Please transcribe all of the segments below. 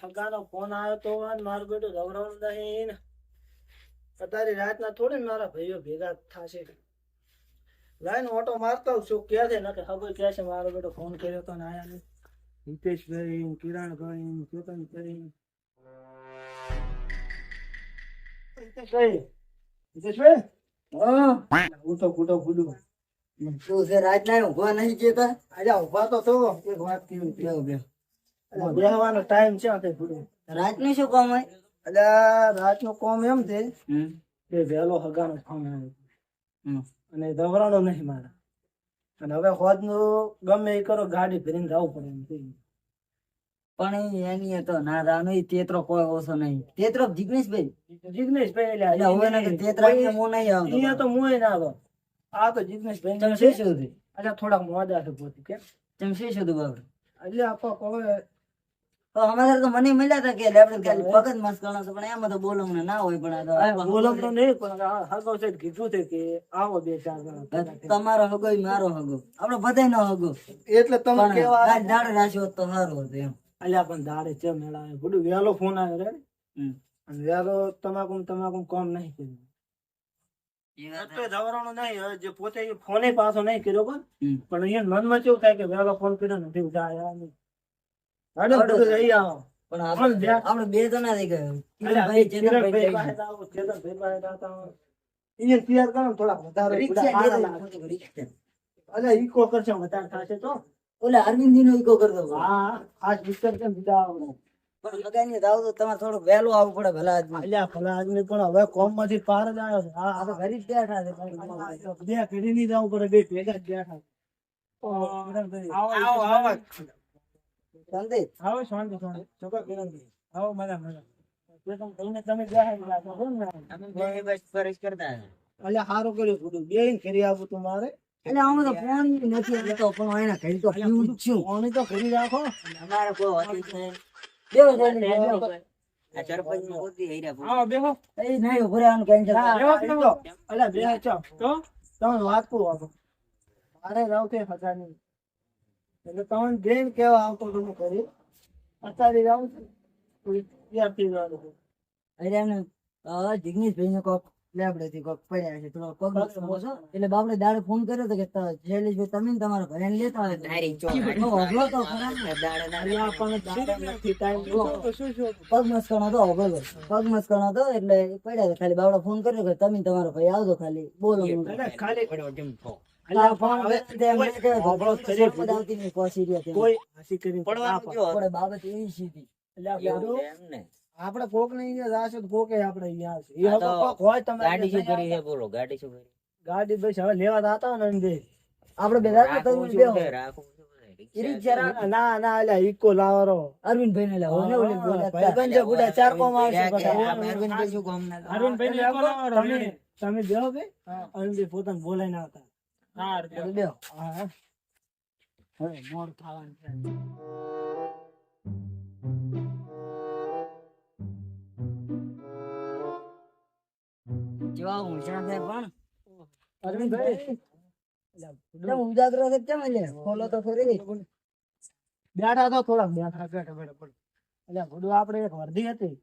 હગાનો phone આવ્યો તો મારું બેટું રવરવાનું નહીં ને અત્યારે રાતના થોડી ને મારા ભાઈઓ ભેગા થશે. લાઈન ઓટો મારતો છું કે છે ને કે ખબર કે છે મારો બેટો ફોન કર્યો તો ને આયા ને હિતેશભાઈ કિરણભાઈ કેતનભાઈ હિતેશભાઈ હિતેશભાઈ હા ઉઠો ઉઠો ગુડુ શું છે રાતના ઊંઘવા નહીં જતા? આજે ઉભા તો થો એક વાત કેવી બેહવાનો ટાઈમ છે તે ગુડુ રાતનું શું કામ હોય? એટલે રાતનો કોમ એમ છે કે વહેલો હગાનો ફોન આવ્યો અને દવરાણો નહીં મારા અને હવે હોદનું ગમે એ કરો ગાડી ભરીને જવું પડે એમ થઈ ગયું. પણ એની તો ના રાનો તેતરો કોઈ ઓછો નહીં. તેતરો જિગ્નેશભાઈ જિગ્નેશભાઈ એટલે હવે ના કે તેતરા કે મો નહીં આવતો. અહીંયા તો મોય ના આવે આ તો જિગ્નેશભાઈ તમે શું શું થયું? એટલે થોડાક મોડા છે પોતી કે તમે શું શું બાબુ? એટલે આપો હવે તો અમારે તો મને મળ્યા હતા કે આપણે ખાલી પગ જ મસ્ત કરવાનો છે, પણ એમાં તો બોલવાનું ના હોય. પણ આ તો બોલમ તો નહીં પણ હગો છે કીધું છે કે આવો 2-4 જણા તમારો હગો ય મારો હગો આપણે બધાય નો હગો. એટલે તમે કેવા પણ દાડે રાખ્યો હોત તો સારું હતું એમ. અલ્યા પણ દાડે છે મેળા બધું વહેલો ફોન આવ્યો રે અને વહેલો તમાકુ કોમ નહીં કર્યું. એટલે દવરાણું નહીં હવે જે પોતે ફોને પાછો નહીં કર્યો પણ અહીંયા મનમાં કેવું થાય કે વહેલો ફોન કર્યો નથી જાય નહીં. હાડો બધું જઈ આવો પણ આપણે બે જણા થઈ ગયા. કિરણભાઈ, ચેતનભાઈ પાસે આવો, ચેતનભાઈ પાસે જાતા આવો. અહીંયા તૈયાર કરો ને થોડા વધારે રિક્ષા અલે ઈકો કરશે વધારે થશે તો ઓલે અરવિંદજી નો ઈકો કરતો. હા ખાસ વિસ્તાર કેમ બીજા આવડે પણ લગાઈને દાવ તો તમારે થોડું વહેલું આવવું પડે ભલા આદમી. અલ્યા ભલા આદમી પણ હવે કોમ માંથી પાર જ આવ્યો છે. હા આ તો ઘરે જ બેઠા છે. બે પેઢી ની જવું પડે બે ભેગા જ બેઠા. આવો આવો શાંતિ? આવો શાંતિ શાંતિ ચોક્કસ કિરણભાઈ આવો મજા મજા તમે અલ્યા સારું કર્યું બધું બે ઘરે આવું તું મારે એટલે આમાં તો ફોન નથી લેતો પણ એના ઘરે તો પીવું જ છું. પાણી તો કરી રાખો અમારે કોઈ હોતું જ નહીં. બેહો જઈને બેહો. આ સરપંચ નું હોતી હૈરા બોલ. આવો બેહો એ નહીં ઉભો રહેવાનું કેન્સલ. અલ્યા બે ચો તો તમે વાત કહો આપો મારે રાવ તે હજારની એટલે તમને બેન કેવા આવતો તમે કરી અત્યારે રાવ ત્યારથી જવાનું છે. અરે એમને જિગ્નેશભાઈ ને કોક લેબડેથી કોક પડ્યા છે થોડો પગ દુખતો છે. એટલે બાપડે દાડે ફોન કર્યો હતો કે શૈલેષભાઈ તમે ને તમારા ઘરે લેતા હોય તો હોગલો તો ખરા ને દાડે દાડે આપણને દાડે નથી ટાઈમ પગ મસ્કણો તો હોગલો પગ મસ્કણો તો એટલે પડ્યા હતા. ખાલી બાપડે ફોન કર્યો કે તમે તમારો ભાઈ આવજો ખાલી બોલો ખાલી કોઈ હસી કરી બાબત એવી સીધી આપડે કોક ને અહીંયા જશે તો કોકે આપડે અહીંયા આવશે એ હવે કોક હોય તમે ગાડી શું કરી છે બોલો? ગાડી શું કરી? ગાડી બસ હવે લેવા જાતા હોય ને અંદર આપડે બે ના ના એટલે ઈકો લાવરો અરવિંદભાઈ ને લાવો ને ઓલી ભાઈબંધ જે બુડા ચાર કોમ આવશે અરવિંદભાઈ શું કામ ના અરવિંદભાઈ ને લાવો તમે બેહો બે અરવિંદભાઈ પોતાને બોલાઈને આવતા હા બેહો. હા હવે મોડ થવાનું છે. જેવા ઊંચા છે પણ અરવિંદભાઈ કેમ ઉજાગરો છે કેમ લે ખોલો તો ખરી. બેઠા તો થોડા બેઠા એટલે ભૂડું આપડે એક વર્ધી હતી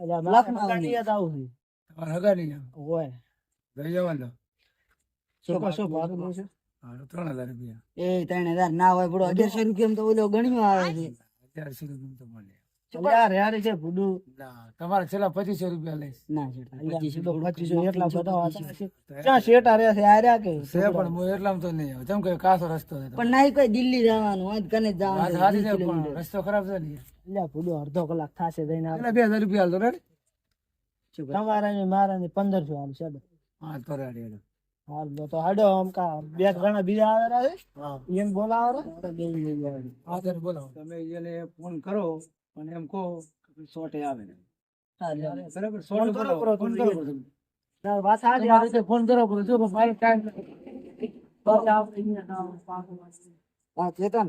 એટલે લખનઉની. યાદ આવું હોય શું ભાડું છે? એ 3000 ના હોય બડો 1100 રૂપિયા તો ઓલો ગણ્યો આવે છે. યાર યાર છે ભૂડું તમારે છેલ્લા 2500 રૂપિયા લઈશ. ના છે 2500 એટલા બધા હતા ક્યાં શેઠા રહ્યા છે આર્યા કે છે પણ હું એટલામાં તો નહીં આવે. જેમ કે કાસો રસ્તો છે પણ નહીં કોઈ દિલ્હી જવાનું હોય કને વાત જવાનું સાચી છે 20 પણ કિલોમીટર. રસ્તો ખરાબ છે ને. એટલે ભૂડું અડધો કલાક થશે જઈને આવે. એટલે 2000 રૂપિયા હાલતો રેડ. તમારા ને મારા ને 1500 હાલ છે હા તો રેડ હેડો. હાલ તો હાડો આમ કા બે ઘણા બીજા આવેલા છે એમ બોલાવો હા ત્યારે બોલાવો તમે એને ફોન કરો અને એમ કહો કે સોટે આવે ને હા, લે. બરાબર ફોન સોટે કરો બોલાવો. કરો ફોન તમે. કરો તમે. વાત સાચી તમારી રીતે ફોન કરો પણ જો મારે ટાઈમ હા ચેતન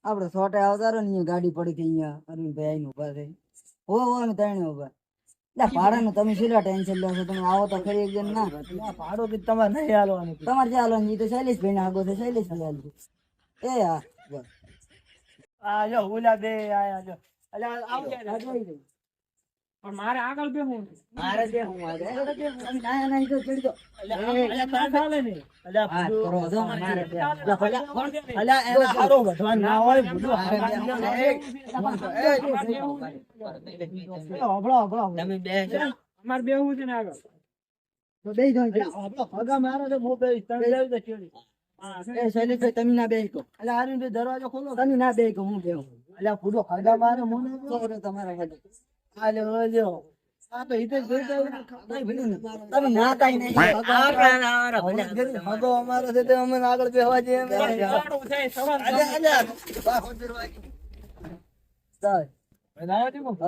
આપડે સોટે આવતા રહો ને અહીંયા ગાડી પડી હતી અહીંયા અરવિંદભાઈ આઈને ઉભા થઈ હો અમે ત્રણે ઉભા. એટલે ભાડાનું તમે શું ટેન્શન લો છો? તમે આવો તો ખરી એક જણ ના ભાડો કે તમારે નહીં હાલવાનું તમારે ચાલો ને ઈ તો શૈલેષભાઈ ના આગો છે શૈલેષભાઈ હાલજો. એ હા બસ. આ જો ઓલા બે આયા જો અલ્યા આવ પણ મારે આગળ બેહવું મારે દે હું મારે તમે નાયા નાઈ તો ચડી દો અલ્યા તાર ચાલે ને અલ્યા હા કરો જો મારે દે અલ્યા એના હારો વઢવાન ના હોય બધું હબળો તમે બે અમારે બેહવું છે ને આગળ તો બે જો હગા મારે તો મોબાઈલ તમે જાવ તો ચડી એ શૈલેષભાઈ તમે ના બે કો અલ્યા આરીન ભાઈ દરવાજો ખોલો તમે ના બે કો હું બેહું અલ્યા ફૂડો હગા મારે મોને તો તમારા હેડ આલ્યો આ તો હિતે જોઈ તમે ના કાઈ નહીં હગો અમારો છે તે અમે આગળ બેહવા જઈએ સારું થાય સવાર અલ્યા ચાલ બનાવ્યો છે કોણ?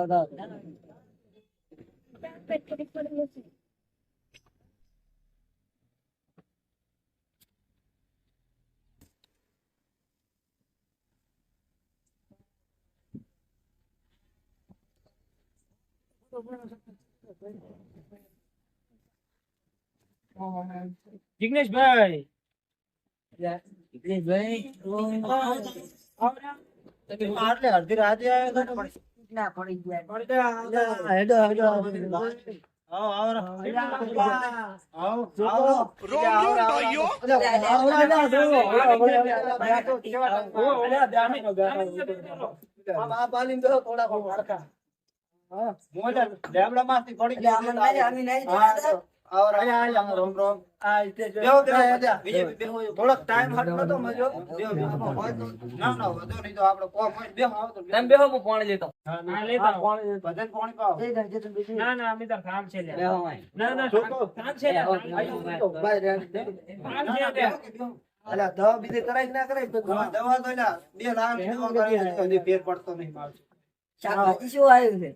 જિગ્નેશભાઈ ભાઈ આટલે અડધી રાતે આવ્યો ના પડી ગયા હેડો હેડો થોડોક ટાઈમ હટલો તો મજો ના ના વધુ નહીં તો આપડે કોમ હોય બે આવતો તમે બેહો હું પાણી લેતો હા લેતા આવો. ભજન કોણ પાવ એ ગંજે તમે બીજી ના ના અમે તો કામ છે લ્યા. બેહો ભાઈ ના ના કામ છે લ્યા. ભાઈ રેડ કામ છે લ્યા. અલ્યા દવા બીજે કરાય કે ના કરાય તો દવા તો અલ્યા 2 લાખ દવા કરાય તો ફેર પડતો નહીં માવશે શાકભાજી શું આવ્યું છે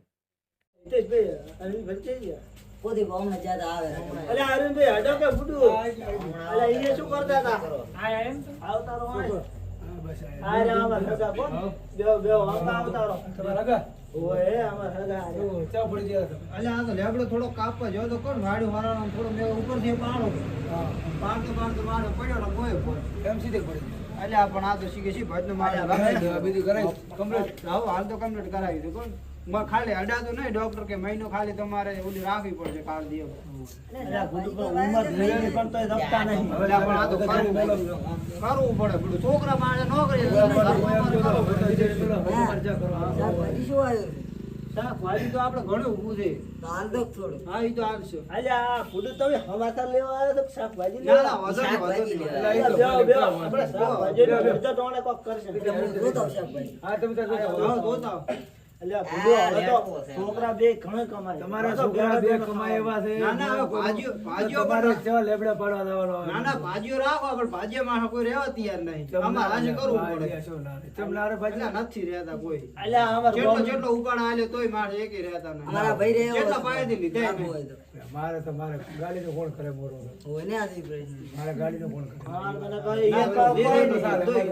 હિતેશભાઈ અરવિંદ ભરતે ગયા પોતી ગામમાં જ્યાદા આવે અલ્યા અરવિંદભાઈ હટો કે ફૂટું અલ્યા ઈએ શું કરતા હતા હા એમ તો. આવતારો આ રે આમાં સગા કોણ બેવ બેવ આવતારો ઓય આમાં સગા અલ્યા આ તો લેબડો થોડો કાપવા જો તો કોણ વાડી વાળાનો થોડો મેં ઉપરથી પાડો પાડતો પડ્યો ને કોઈ એમ સીધે પડી અલ્યા પણ આ તો શીખે શી ભજનો માર્યા બીજું કરાય કમ્પ્લીટ હાલ તો કમ્પ્લીટ કરાવી દીધું કોણ ખાલી અડાતું નહીં ડોક્ટર કે મહિનો ખાલી તમારે ઓલી રાખવી પડશે કાળજી કરવું પડે બધું છોકરા મારે નો કરી શાકભાજી શું આવ્યું શાકભાજી તો આપડે ઘણું ઊભું છે દાલ દો થોડું હા એ તો આવશે અલ્યા ફૂડ તમે હવાતા લેવા આવ્યો તો શાકભાજી શાકભાજી કોક કરશે છોકરા બે ઘણો કમાય તમારા છોકરા બે કમાય એવા છે. ના ના ભાજીઓ લેબડા પાડવા દેવાનો ના ના ભાજીઓ રાખો પણ ભાજીઓ માં કોઈ રહેવા તૈયાર નહીં અમારે આજે કરવું પડે અલ્યા નથી રહેતા કોઈ જેટલો ઉપાડ આલ્યો તોય મારે એકે રહેતા નહીં અમારા ભાઈ રે કેટલા પાયેથી લીધા નહીં. મારે ગાડી નો કોણ કરે મોરો હોય ને આજી પ્રશ્ન મારે ગાડી નો કોણ કરે હા, મને કહે, એ તો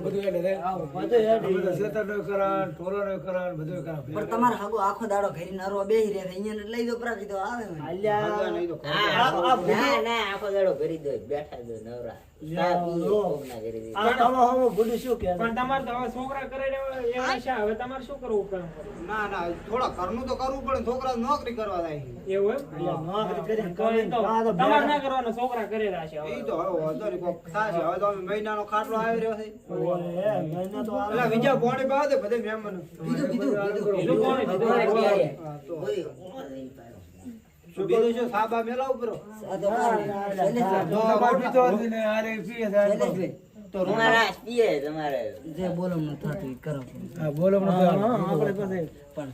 બધું એટલે રે. બધું હેડી. બધું શેતરનો કરાન, ઢોરોનો કરાન, બધું કરાન. પણ તમારે હાગો આખો દાડો ઘરે નરવા બેહી રહે અહીંયા લઈ દો પ્રાકી તો આવે ને અલ્યા, ના ના આખો દાડો કરી દો બેઠા દો નવરા લ્યા, લો. આ તમે હમો ભૂલી શું કહે? પણ તમારે તો હવે છોકરા કરે ને એવા છે. હવે તમારે શું કરવું પડે? ના ના થોડા ઘરનું તો કરવું પડે છોકરા નોકરી કરવા જાય એવું એમ? અલ્યા, નોકરી કરીને તો એ તો આ તો તમારે ના કરવાનું, છોકરા કરેલા છે હવે. ઈ તો હવે વાંધો નહીં, કોક થાશે. હવે તો અમે મહિનાનો ખાટલો આવી રહ્યો છે મહિના તો આવે. અલ્યા, બીજા પોણી પાવ દે બધે મહેમાન બીજું કોણ? હા, તો શું બીજું શું સાબા મેલાવ કરો આ તો શૈલેષભાઈ, તો તમારા પીએ તમારે જે બોલો ન થતું એ કરો આપણે પાસે પણ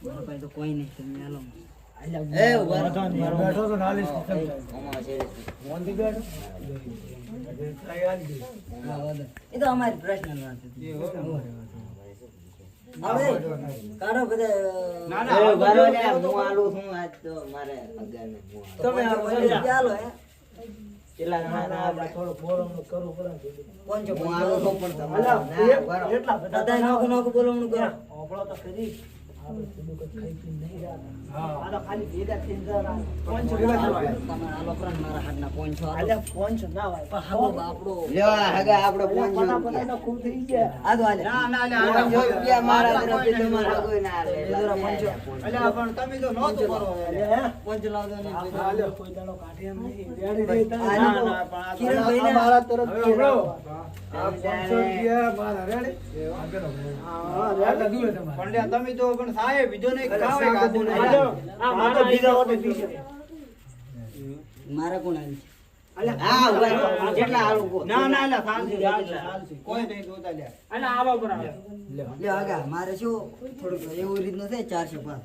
મારા પાસે તો કોઈ નહીં તમે હાલો એ ઉભા રહો. બેઠો તો ઓમાં છે હા, વાંધો. એ તો અમારી પર્સનલ વાત હતી હવે કાઢો બધા ના એ ના ઉભા રહો ને, હું આલું છું આજ તો મારે અગાને હું આલું. તમે ચાલો હે કેટલા જણા ના આપણે થોડું બોલવાનું કરવું પડે કોણ છો હું આલું છું પણ તમારે અલ્યા, ના, ઉભા રહો. એટલા બધા બધા નોખું નોખું બોલવાનું કરો આપણો તો ખરી આપણે થોડુંક જ ખાઈ પીને નહીં જતા. હા. આ તો ખાલી ભેગા થઈને જવાના. 500 ના હોય. તમે આલો પ્રાણ મારા હાથના 500 આલો. અલ્યા 500 ના હોય. પણ હાલો બાપડો. લ્યો હગા આપણો અલ્યા 500 પતા તો ખૂબ થઈ ગયા. આ તો હાલે. ના ના લે 500 રૂપિયા મારા તરફથી તમારા કોઈ ના લે. અલ્યા પણ તમે તો નહોતું કરો અલ્યા હે? 500 લાવજો ને. આપણે કોઈ દાડો કાઢે એમ નહીં. રેડી રહી તમે. આ ના, લોકો ના, પણ આ કિરણભાઈને આ મારા તરફથી હવે બરો. હા, આ 500 રૂપિયા મારા રેડી રેડી. પણ તમે તો પણ સાહેબ બીજો નહીં ખાવ ખાધું આ તો બીજા હોતે પીશે. મારા કોણ આવી છે? હા ઉભા જેટલા આલુ કો ના ના લે ચાલશે કોઈ નહીં જોતા લે લ્યો આગા મારે શું થોડુંક એવું રીતનું છે 400 પાસ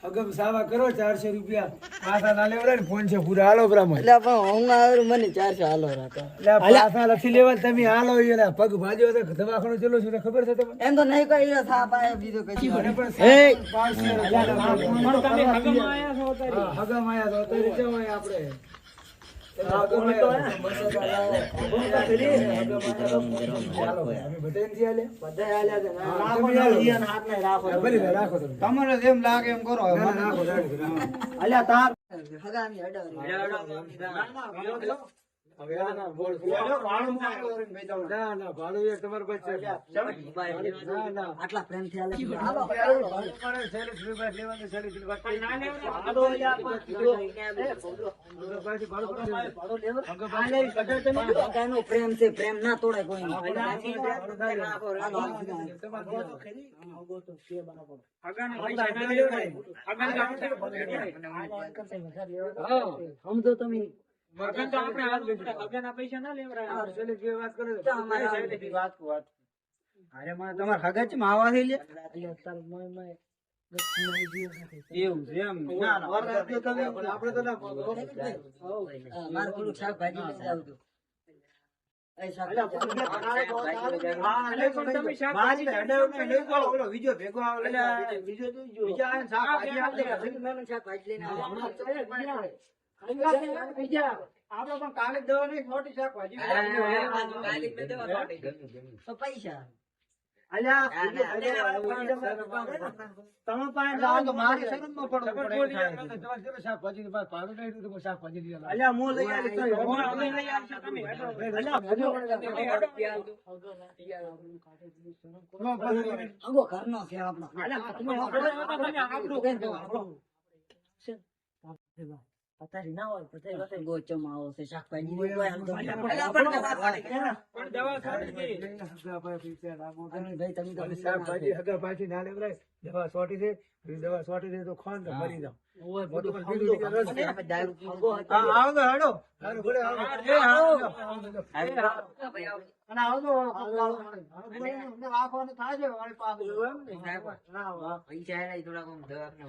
અગમ સાવા કરો 400 રૂપિયા પાછા ના લેવડા ને ફોન છે પૂરા હાલો બ્રાહ્મણ એટલે પણ હું આવ્યો મને 400 હાલો રાખો. એટલે પાછા નથી લેવા ને તમે હાલો એના પગ ભાજ્યો તો દવાખાનું ચલો છું ખબર છે તમને એમ તો નહીં કોઈ થાપ આવે બીજો કઈ મને પણ 500 હગમ આયા તો અત્યારે કેવું હોય આપણે તમારે જેમ લાગે એમ કરો અલ્યા તાર હગા આમ અડાવરી. ના ના ભાડું એક તમારે બચશે ના ના આટલા પ્રેમથી હાલે છે. હાલો. કાકાનો પ્રેમ છે પ્રેમ ના તોડાય કોઈ સમજો તમે તમારે હગા છે માવા થઈ લે એવું છે એમ ના ના આપણે તો ના મારે થોડુંક શાકભાજી લઈ જાવ તો બીજો ભેગો આવે શાકભાજી લઈને આપડે પણ કાલે દવા નહીં ખોટી શાકભાજી તો પૈસા તમે પાસે જાઓ તો મારી શરમમાં પડવું પડે શાકભાજી ની પાસે ભાડું નહીં દીધું શાકભાજી લઈ આલો. અલ્યા હું લઈ આવીશ અગો ઘરનો છે આપણો પતારી ના હોય પતારી ગોચમ આવો છે શાકભાજી ની કોઈ હાલતો નહીં. ભાઈ તમે તો શાકભાજી હગા પાછી ના લેવરાય દવા સોટી છે દવા સોટી છે તો ખોન તો મરી જાવ મોટું પણ પીલું નીકળે રસ છે. હા, આવો તો હેડો. હારું, ઘોડે આવો. અને આવો તો રાખવાનું થાય છે વાળી પાસે. ના, વાહ.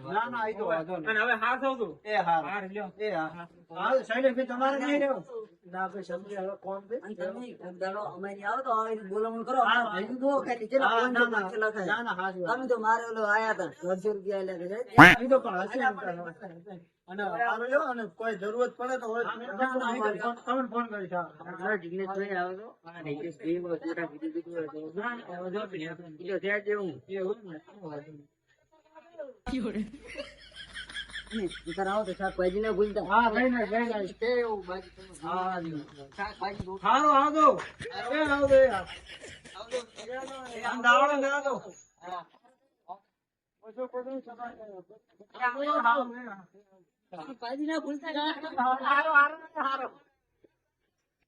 ના, ના, ઈ તો વાંધો નહીં. એ હાર. એ હા. હાલ, શૈલેષભાઈ, તમારે નહીં રહેવું? ના ભાઈ સમજી હવે કોણ છે? અને તમે એક દાડો અમારી આવો તો આવી રીતે બોલામણ કરો ભાઈ દો ખાલી ચેલા હા, ના, 500 ના. લખાય. ના, ના, હાચી વાત. તમે તો મારે ઓલો આયા હતા 150 રૂપિયા લે છે ઈ તો પણ હશે એમ કરવાનું. અને હારું લ્યો, અને કોઈ જરૂરત પડે તો હોય તમે ફોન કરીશ. હા. જિગ્નેશભાઈ આવો તો આવો તો શાકભાજી ના ભૂલતા હા, લઈ ને, લઈ ને. કેવું બાકી તમે હા, શાકભાજી બહુ હારું, આવજો. એ આવજો, એ આવજો. આમ દાવડો ને આવજો. શાકભાજી ના ભૂલતા હારું, હારું, હારું.